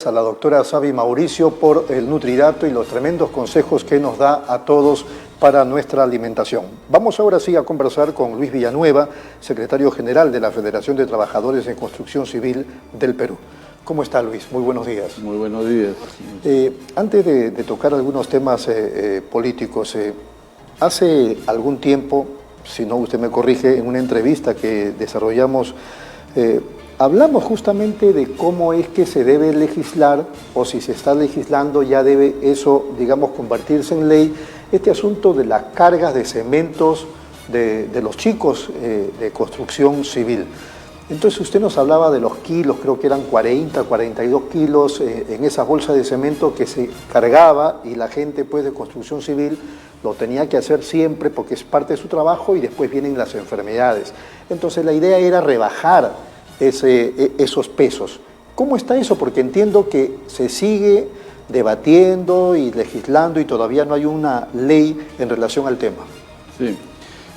a la doctora Sabi Mauricio por el Nutridato y los tremendos consejos que nos da a todos para nuestra alimentación. Vamos ahora sí a conversar con Luis Villanueva, secretario general de la Federación de Trabajadores en Construcción Civil del Perú. ¿Cómo está, Luis? Muy buenos días. Muy buenos días. Antes de tocar algunos temas políticos, hace algún tiempo, si no usted me corrige, en una entrevista que desarrollamos, hablamos justamente de cómo es que se debe legislar, o si se está legislando ya debe eso, digamos, convertirse en ley, este asunto de las cargas de cementos de los chicos de construcción civil. Entonces usted nos hablaba de los kilos, creo que eran 40, 42 kilos en esa bolsa de cemento que se cargaba y la gente pues de construcción civil lo tenía que hacer siempre porque es parte de su trabajo y después vienen las enfermedades. Entonces la idea era rebajar esos pesos. ¿Cómo está eso? Porque entiendo que se sigue debatiendo y legislando y todavía no hay una ley en relación al tema. Sí.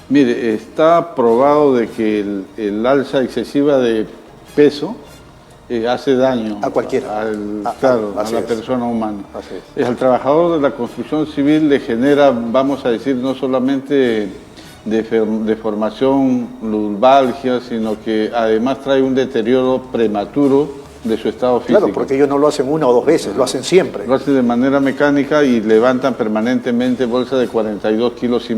Mire, está probado de que el alza excesiva de peso hace daño a cualquiera, a la persona humana. Así es. Al trabajador de la construcción civil le genera, vamos a decir, no solamente deformación, lumbalgia, sino que además trae un deterioro prematuro de su estado físico. Claro, porque ellos no lo hacen una o dos veces, lo hacen siempre. Lo hacen de manera mecánica y levantan permanentemente bolsas de 42,5 kilos.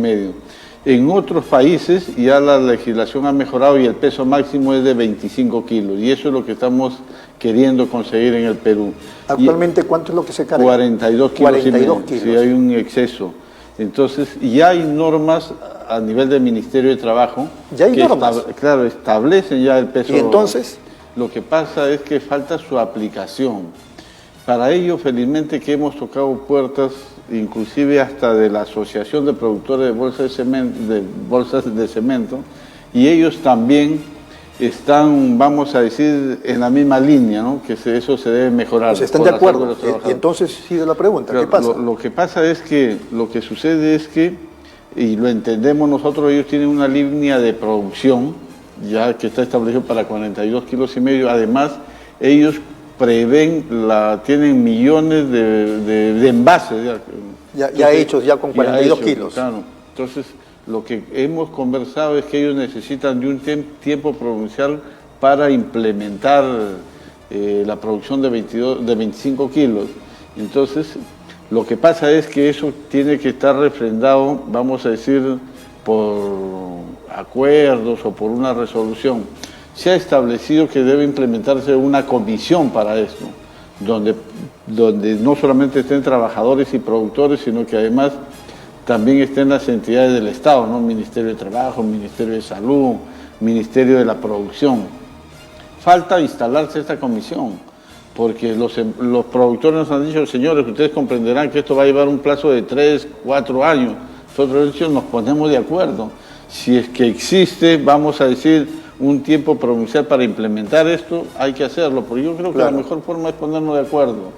En otros países ya la legislación ha mejorado y el peso máximo es de 25 kilos. Y eso es lo que estamos queriendo conseguir en el Perú. ¿Actualmente cuánto es lo que se carga? 42,5 kilos. Si hay un exceso. Entonces, ya hay normas a nivel del Ministerio de Trabajo. ¿Ya hay normas? Claro, establecen ya el peso. ¿Y entonces? Lo que pasa es que falta su aplicación. Para ello, felizmente que hemos tocado puertas, inclusive hasta de la Asociación de Productores de Bolsas de Cemento, y ellos también están, vamos a decir, en la misma línea, ¿no? Que eso se debe mejorar. Pues están de acuerdo. Y entonces sigue la pregunta, ¿qué pasa? Lo que pasa es que, lo que sucede es que, y lo entendemos nosotros, ellos tienen una línea de producción, ya que está establecido para 42,5 kilos. Además, ellos prevén, tienen millones de envases. Ya hechos, ya con 42 kilos. Claro. Entonces, lo que hemos conversado es que ellos necesitan de un tiempo prudencial para implementar la producción de 25 kilos. Entonces, lo que pasa es que eso tiene que estar refrendado, vamos a decir, por acuerdos o por una resolución. Se ha establecido que debe implementarse una comisión para esto, donde no solamente estén trabajadores y productores, sino que además también estén las entidades del Estado, ¿no? Ministerio de Trabajo, Ministerio de Salud, Ministerio de la Producción. Falta instalarse esta comisión, porque los productores nos han dicho, señores, ustedes comprenderán que esto va a llevar un plazo de 3, 4 años. Nosotros nos ponemos de acuerdo. Si es que existe, vamos a decir, un tiempo prudencial para implementar esto, hay que hacerlo, porque yo creo que la mejor forma es ponernos de acuerdo,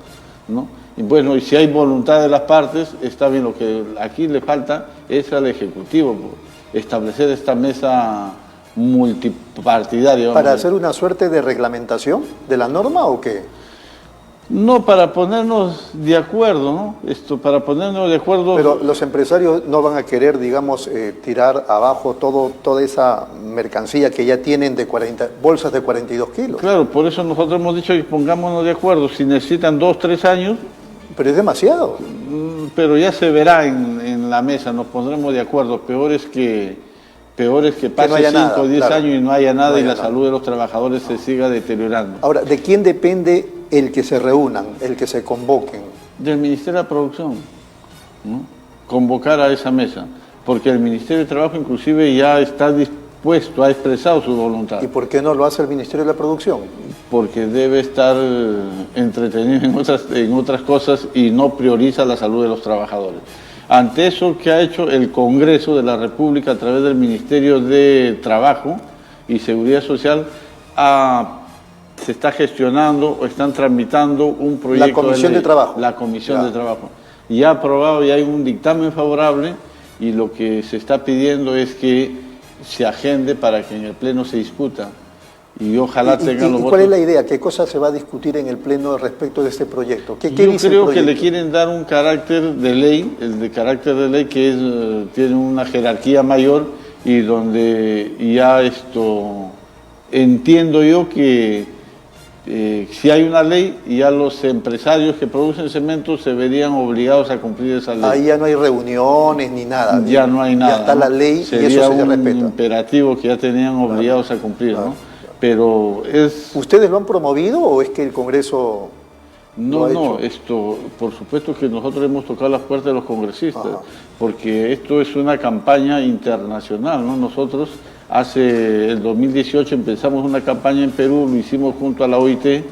¿no? Y bueno, y si hay voluntad de las partes, está bien. Lo que aquí le falta es al Ejecutivo establecer esta mesa multipartidaria. ¿Para hacer una suerte de reglamentación de la norma o qué? No, para ponernos de acuerdo, ¿no? Para ponernos de acuerdo... Pero los empresarios no van a querer, digamos, tirar abajo toda esa mercancía que ya tienen de bolsas de 42 kilos. Claro, por eso nosotros hemos dicho que pongámonos de acuerdo. Si necesitan 2, 3 años... Pero es demasiado. Pero ya se verá en la mesa, nos pondremos de acuerdo. Peor es que pase 5 o 10 años y no haya nada y la salud de los trabajadores se siga deteriorando. Ahora, ¿de quién depende el que se reúnan, el que se convoquen? Del Ministerio de la Producción, ¿no? Convocar a esa mesa, porque el Ministerio de Trabajo inclusive ya está dispuesto, ha expresado su voluntad. ¿Y por qué no lo hace el Ministerio de la Producción? Porque debe estar entretenido en otras cosas y no prioriza la salud de los trabajadores. Ante eso, ¿qué ha hecho el Congreso de la República a través del Ministerio de Trabajo y Seguridad Social? Se está gestionando o están tramitando un proyecto. La Comisión de Trabajo. La Comisión de Trabajo. Y ha aprobado, y hay un dictamen favorable, y lo que se está pidiendo es que se agende para que en el Pleno se discuta. y ojalá tengan los votos. ¿Cuál es la idea? ¿Qué cosa se va a discutir en el Pleno respecto de este proyecto? ¿Qué Yo dice creo el que le proyecto? quieren dar un carácter de ley, el de carácter de ley que es, tiene una jerarquía mayor y donde ya entiendo yo que si hay una ley, ya los empresarios que producen cemento se verían obligados a cumplir esa ley. Ahí ya no hay reuniones ni nada. Ya no hay nada. Ya está la ley Sería y eso se un respeta. imperativo que ya tenían obligados a cumplir, ¿no? Pero es... ¿Ustedes lo han promovido o es que el Congreso lo ha No, hecho? por supuesto que nosotros hemos tocado las puertas de los congresistas, Ajá. porque esto es una campaña internacional, ¿no? Nosotros hace el 2018 empezamos una campaña en Perú, lo hicimos junto a la OIT,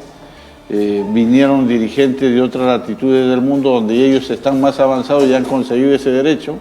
vinieron dirigentes de otras latitudes del mundo donde ellos están más avanzados y han conseguido ese derecho.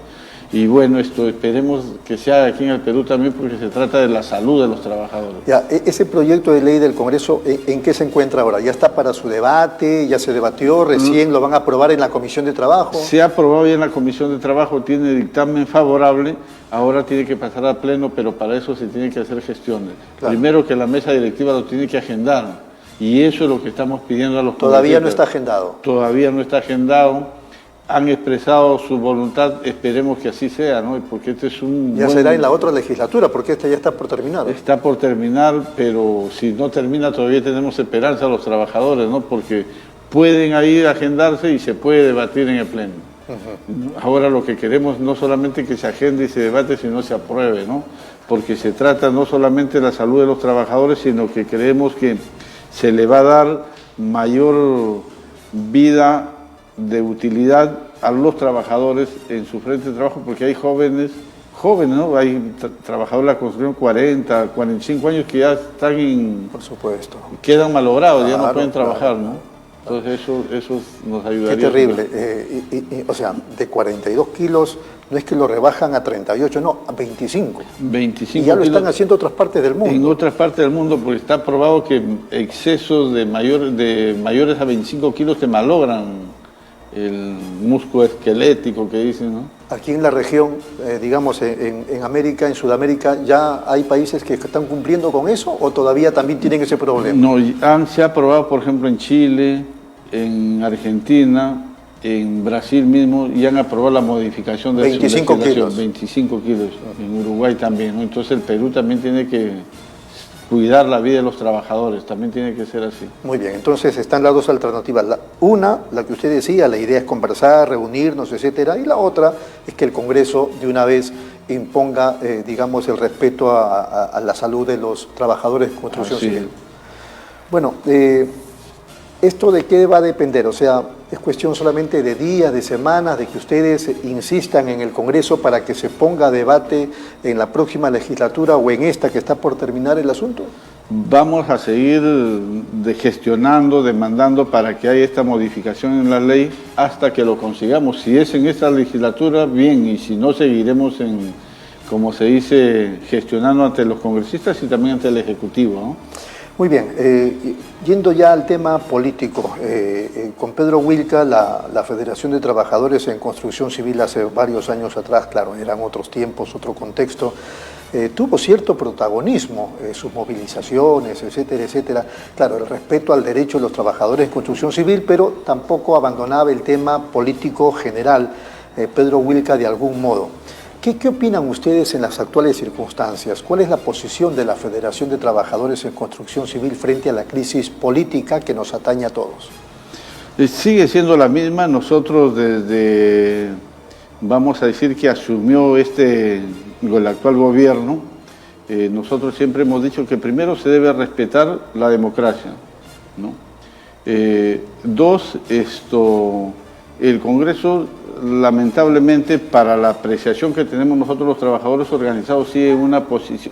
Y bueno, esperemos que se haga aquí en el Perú también porque se trata de la salud de los trabajadores. Ya, ese proyecto de ley del Congreso, ¿en qué se encuentra ahora? ¿Ya está para su debate? ¿Ya se debatió? ¿Recién lo van a aprobar en la Comisión de Trabajo? Se ha aprobado ya en la Comisión de Trabajo, tiene dictamen favorable, ahora tiene que pasar al Pleno, pero para eso se tienen que hacer gestiones. Claro. Primero que la mesa directiva lo tiene que agendar, y eso es lo que estamos pidiendo a los Todavía no congresistas. está agendado. Todavía no está agendado. Han expresado su voluntad, esperemos que así sea, ¿no? Porque este es un... Ya será en la otra legislatura, porque esta ya está por terminar. Está por terminar, pero si no termina todavía tenemos esperanza a los trabajadores, ¿no? Porque pueden ahí agendarse y se puede debatir en el Pleno. Ahora lo que queremos no solamente que se agende y se debate, sino se apruebe, ¿no? Porque se trata no solamente de la salud de los trabajadores, sino que creemos que se le va a dar mayor vida de utilidad a los trabajadores en su frente de trabajo, porque hay jóvenes, ¿no? Hay trabajadores de la construcción 40, 45 años que ya están Por supuesto. quedan malogrados, ya no Claro, pueden trabajar, claro. ¿no? Entonces eso nos ayudaría. Qué terrible. O sea, de 42 kilos, no es que lo rebajan a 38, no, a 25. 25 Y ya lo kilos están haciendo otras partes del mundo. en otras partes del mundo, porque está probado que excesos de mayores a 25 kilos te malogran el músculo esquelético que dicen, ¿no? Aquí en la región, digamos, en América, en Sudamérica, ¿ya hay países que están cumpliendo con eso o todavía también tienen ese problema? No, se ha probado, por ejemplo, en Chile, en Argentina, en Brasil mismo, y han aprobado la modificación de 25 su legislación. kilos. 25 kilos, en Uruguay también, ¿no? Entonces el Perú también tiene que cuidar la vida de los trabajadores, también tiene que ser así. Muy bien, entonces están las dos alternativas. Una, la que usted decía, la idea es conversar, reunirnos, etcétera, y la otra es que el Congreso de una vez imponga, digamos, el respeto a la salud de los trabajadores de construcción Así civil. es. Bueno, ¿esto de qué va a depender? O sea, ¿es cuestión solamente de días, de semanas, de que ustedes insistan en el Congreso para que se ponga a debate en la próxima legislatura o en esta que está por terminar el asunto? Vamos a seguir gestionando, demandando para que haya esta modificación en la ley hasta que lo consigamos. Si es en esta legislatura, bien, y si no, seguiremos como se dice, gestionando ante los congresistas y también ante el Ejecutivo, ¿no? Muy bien, yendo ya al tema político, con Pedro Wilca, la Federación de Trabajadores en Construcción Civil hace varios años atrás, claro, eran otros tiempos, otro contexto, tuvo cierto protagonismo, sus movilizaciones, etcétera, etcétera. Claro, el respeto al derecho de los trabajadores en construcción civil, pero tampoco abandonaba el tema político general, Pedro Wilca, de algún modo. ¿Qué opinan ustedes en las actuales circunstancias? ¿Cuál es la posición de la Federación de Trabajadores en Construcción Civil frente a la crisis política que nos atañe a todos? Sigue siendo la misma. Nosotros desde, vamos a decir que asumió el actual gobierno, nosotros siempre hemos dicho que primero se debe respetar la democracia, ¿no? Dos, el Congreso, lamentablemente, para la apreciación que tenemos nosotros los trabajadores organizados, sigue una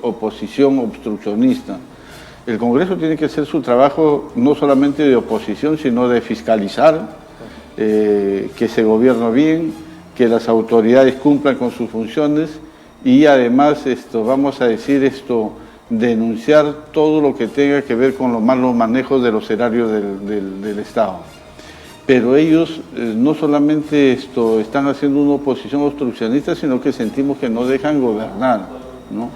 oposición obstruccionista. El Congreso tiene que hacer su trabajo no solamente de oposición, sino de fiscalizar, que se gobierne bien, que las autoridades cumplan con sus funciones y además, vamos a decir, denunciar todo lo que tenga que ver con los malos manejos de los erarios del Estado. Pero ellos no solamente están haciendo una oposición obstruccionista, sino que sentimos que no dejan gobernar, ¿no?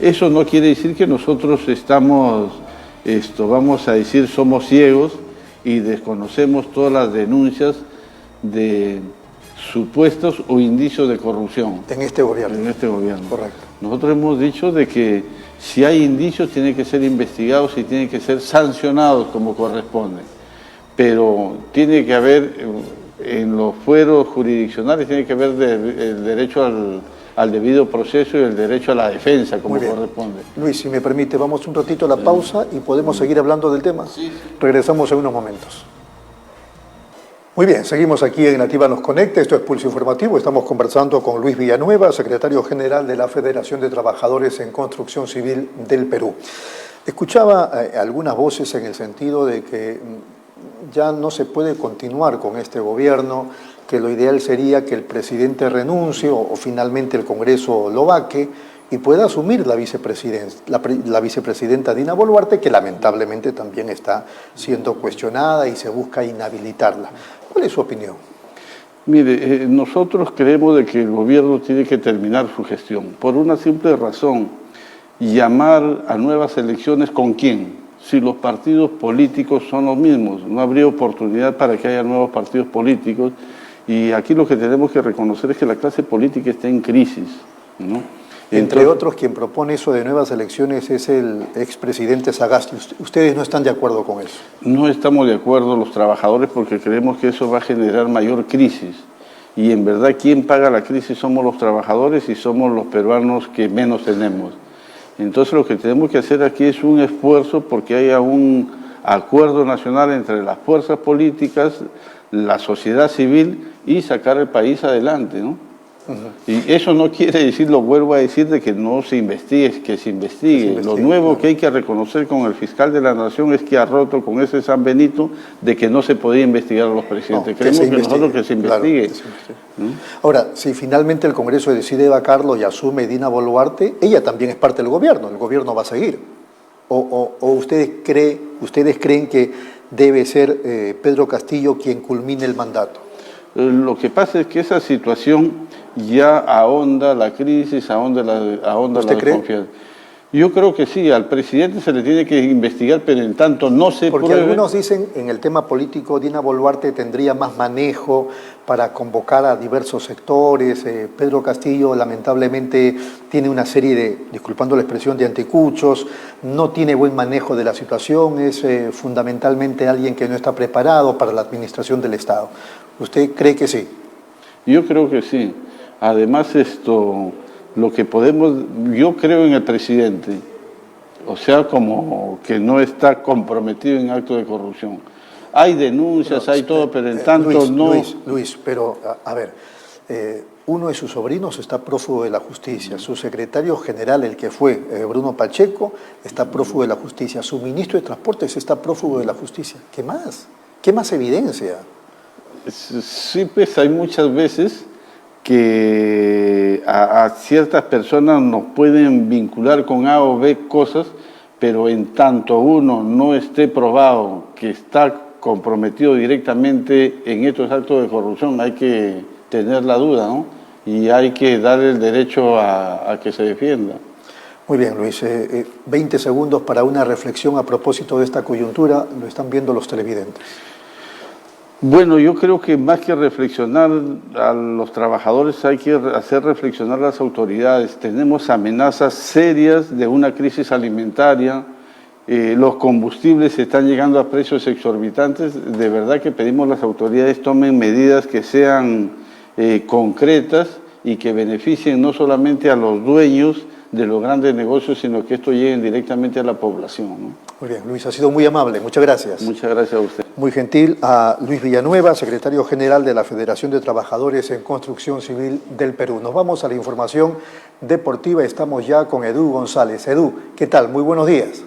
Eso no quiere decir que nosotros estamos, vamos a decir, somos ciegos y desconocemos todas las denuncias de supuestos o indicios de corrupción. En este gobierno. En este gobierno. Correcto. Nosotros hemos dicho de que si hay indicios tienen que ser investigados y tienen que ser sancionados como corresponde. Pero tiene que haber, en los fueros jurisdiccionales, tiene que haber el derecho al debido proceso y el derecho a la defensa como corresponde. Luis, si me permite, vamos un ratito a la pausa y podemos seguir hablando del tema. Sí. Regresamos en unos momentos. Muy bien, seguimos aquí en Nativa Nos Conecta, esto es Pulso Informativo, estamos conversando con Luis Villanueva, secretario general de la Federación de Trabajadores en Construcción Civil del Perú. Escuchaba algunas voces en el sentido de que ya no se puede continuar con este gobierno, que lo ideal sería que el presidente renuncie o finalmente el Congreso lo vaque y pueda asumir la vicepresidenta Dina Boluarte, que lamentablemente también está siendo cuestionada y se busca inhabilitarla. ¿Cuál es su opinión? Mire, nosotros creemos de que el gobierno tiene que terminar su gestión, por una simple razón: llamar a nuevas elecciones. ¿Con quién? Si los partidos políticos son los mismos, no habría oportunidad para que haya nuevos partidos políticos, y aquí lo que tenemos que reconocer es que la clase política está en crisis, ¿no? Entre otros, quien propone eso de nuevas elecciones es el expresidente Sagasti. ¿Ustedes no están de acuerdo con eso? No estamos de acuerdo los trabajadores porque creemos que eso va a generar mayor crisis. Y en verdad, quien paga la crisis somos los trabajadores y somos los peruanos que menos tenemos. Entonces, lo que tenemos que hacer aquí es un esfuerzo porque haya un acuerdo nacional entre las fuerzas políticas, la sociedad civil y sacar el país adelante, ¿no? Y eso no quiere decir, lo vuelvo a decir, de que no se investigue, que se investigue. Lo nuevo que hay que reconocer con el fiscal de la Nación es que ha roto con ese San Benito de que no se podía investigar a los presidentes. Creemos que nosotros que se investigue. Claro, Ahora, si finalmente el Congreso decide vacarlo y asume Dina Boluarte, ella también es parte del gobierno, el gobierno va a seguir. ¿O ustedes creen que debe ser Pedro Castillo quien culmine el mandato? Lo que pasa es que esa situación ya ahonda la crisis, ahonda la desconfianza. Yo creo que sí, al presidente se le tiene que investigar, pero en tanto no se Porque pruebe... algunos dicen, en el tema político, Dina Boluarte tendría más manejo para convocar a diversos sectores. Pedro Castillo, lamentablemente, tiene una serie de, disculpando la expresión, de anticuchos, no tiene buen manejo de la situación, es fundamentalmente alguien que no está preparado para la administración del Estado. ¿Usted cree que sí? Yo creo que sí. Además, lo que podemos, yo creo en el presidente, o sea, como que no está comprometido en actos de corrupción. Hay denuncias, hay todo, pero en tanto no... Luis, pero a ver, uno de sus sobrinos está prófugo de la justicia, su secretario general, el que fue Bruno Pacheco, está prófugo de la justicia, su ministro de Transportes está prófugo de la justicia. ¿Qué más? ¿Qué más evidencia? Sí, pues hay muchas veces que a ciertas personas nos pueden vincular con A o B cosas, pero en tanto uno no esté probado que está comprometido directamente en estos actos de corrupción, hay que tener la duda, ¿no? Y hay que darle el derecho a que se defienda. Muy bien, Luis. 20 segundos para una reflexión a propósito de esta coyuntura. Lo están viendo los televidentes. Bueno, yo creo que más que reflexionar a los trabajadores hay que hacer reflexionar a las autoridades. Tenemos amenazas serias de una crisis alimentaria, los combustibles están llegando a precios exorbitantes. De verdad que pedimos a las autoridades tomen medidas que sean concretas y que beneficien no solamente a los dueños de los grandes negocios, sino que esto llegue directamente a la población, ¿no? Muy bien, Luis, ha sido muy amable. Muchas gracias. Muchas gracias a usted. Muy gentil a Luis Villanueva, secretario general de la Federación de Trabajadores en Construcción Civil del Perú. Nos vamos a la información deportiva. Estamos ya con Edu González. Edu, ¿qué tal? Muy buenos días.